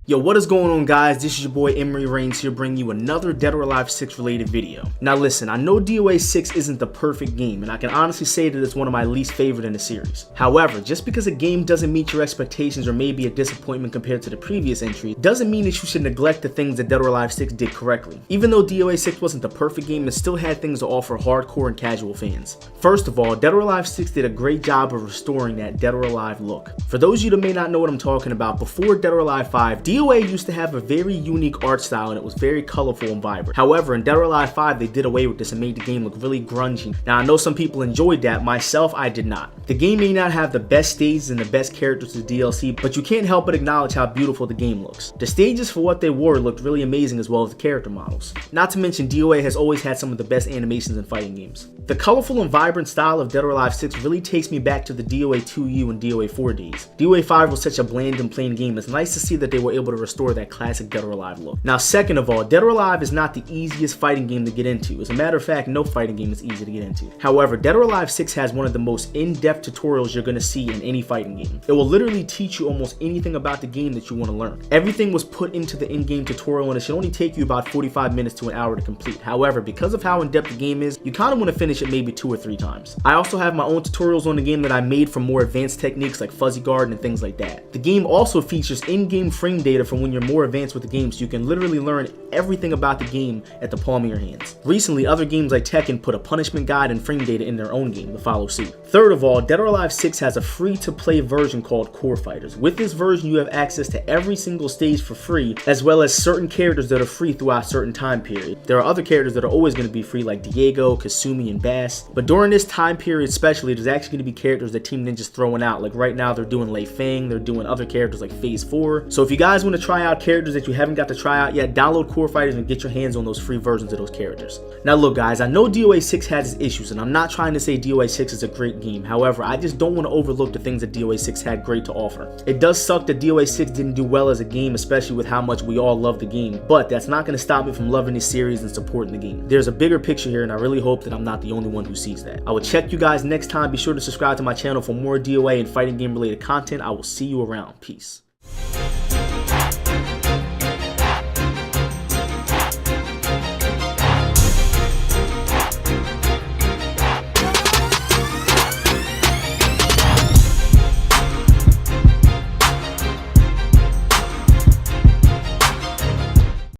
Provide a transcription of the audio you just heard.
Yo, what is going on, guys? This is your boy EmeryReigns here, bringing you another Dead or Alive 6 related video. Now listen, I know DOA 6 isn't the perfect game, and I can honestly say that it's one of my least favorite in the series. However, just because a game doesn't meet your expectations or may be a disappointment compared to the previous entry, doesn't mean that you should neglect the things that Dead or Alive 6 did correctly. Even though DOA 6 wasn't the perfect game, it still had things to offer hardcore and casual fans. First of all, Dead or Alive 6 did a great job of restoring that Dead or Alive look. For those of you that may not know what I'm talking about, before Dead or Alive 5, DOA used to have a very unique art style and it was very colorful and vibrant. However, in Dead or Alive 5, they did away with this and made the game look really grungy. Now, I know some people enjoyed that. Myself, I did not. The game may not have the best stages and the best characters of the DLC, but you can't help but acknowledge how beautiful the game looks. The stages, for what they were, looked really amazing, as well as the character models. Not to mention, DOA has always had some of the best animations in fighting games. The colorful and vibrant style of Dead or Alive 6 really takes me back to the DOA 2U and DOA 4 days. DOA 5 was such a bland and plain game. It's nice to see that they were able to restore that classic Dead or Alive look. Now, second of all, Dead or Alive is not the easiest fighting game to get into. As a matter of fact, no fighting game is easy to get into. However, Dead or Alive 6 has one of the most in-depth tutorials you're going to see in any fighting game. It will literally teach you almost anything about the game that you want to learn. Everything was put into the in-game tutorial, and it should only take you about 45 minutes to an hour to complete. However, because of how in-depth the game is, you kind of want to finish it maybe 2 or 3 times. I also have my own tutorials on the game that I made for more advanced techniques like fuzzy guard and things like that. The game also features in-game frame data for when you're more advanced with the game, so you can literally learn everything about the game at the palm of your hands. Recently, other games like Tekken put a punishment guide and frame data in their own game to follow suit. Third of all, Dead or Alive 6 has a free-to-play version called Core Fighters. With this version, you have access to every single stage for free, as well as certain characters that are free throughout certain time periods. There are other characters that are always going to be free, like Diego, Kasumi, and Bass, but during this time period especially, there's actually going to be characters that Team Ninja's throwing out. Like right now, they're doing Lei Feng, they're doing other characters like Phase 4. So if you guys want to try out characters that you haven't got to try out yet, download Core Fighters and get your hands on those free versions of those characters. Now look, guys, I know DOA 6 has its issues, and I'm not trying to say DOA 6 is a great game. However, I just don't want to overlook the things that DOA 6 had great to offer. It does suck that DOA 6 didn't do well as a game, especially with how much we all love the game, but that's not going to stop me from loving this series and supporting the game. There's a bigger picture here, and I really hope that I'm not the only one who sees that. I will check you guys next time. Be sure to subscribe to my channel for more DOA and fighting game related content. I will see you around. Peace.